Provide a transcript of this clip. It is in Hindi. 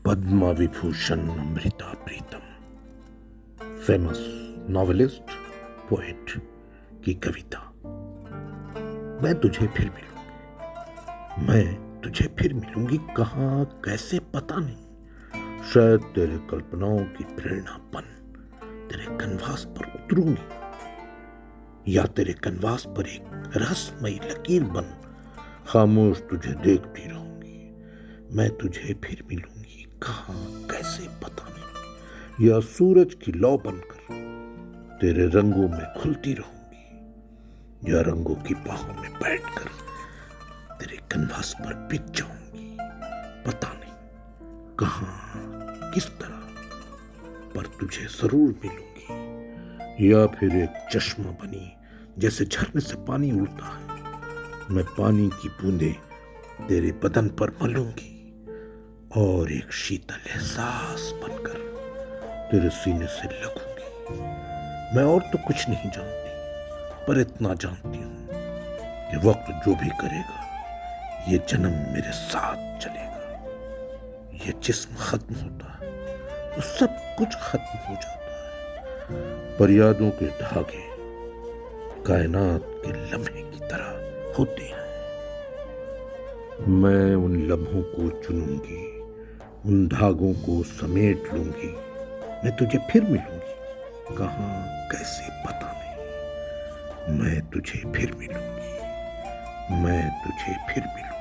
Padma Vibhushan Amrita Pritam, famous novelist, poet की कविता। मैं तुझे फिर मिलूंगी, कहाँ कैसे पता नहीं। शायद तेरे कल्पनाओं की प्रेरणा बन तेरे कनवास पर उतरूंगी, या तेरे कनवास पर एक रहस्यमयी लकीर बन खामोश तुझे देखती रहूंगी। मैं तुझे फिर मिलूंगी, कहाँ कैसे पता नहीं। या सूरज की लौ बनकर तेरे रंगों में खुलती रहूंगी, या रंगों की बाहों में बैठकर तेरे कनवास पर बिक जाऊंगी। पता नहीं कहाँ किस तरह, पर तुझे जरूर मिलूंगी। या फिर एक चश्मा बनी जैसे झरने से पानी उड़ता है, मैं पानी की बूंदे तेरे बदन पर मलूंगी, और एक शीतल एहसास बनकर तेरे सीने से लगूंगी। मैं और तो कुछ नहीं जानती, पर इतना जानती हूं कि वक्त जो भी करेगा ये जन्म मेरे साथ चलेगा। ये जिस्म खत्म होता है तो सब कुछ खत्म हो जाता है, पर यादों के धागे कायनात के लम्हे की तरह होते हैं। मैं उन लम्हों को चुनूंगी, उन धागों को समेट लूंगी। मैं तुझे फिर मिलूंगी, कहाँ कैसे पता नहीं। मैं तुझे फिर मिलूंगी, मैं तुझे फिर मिलूंगी।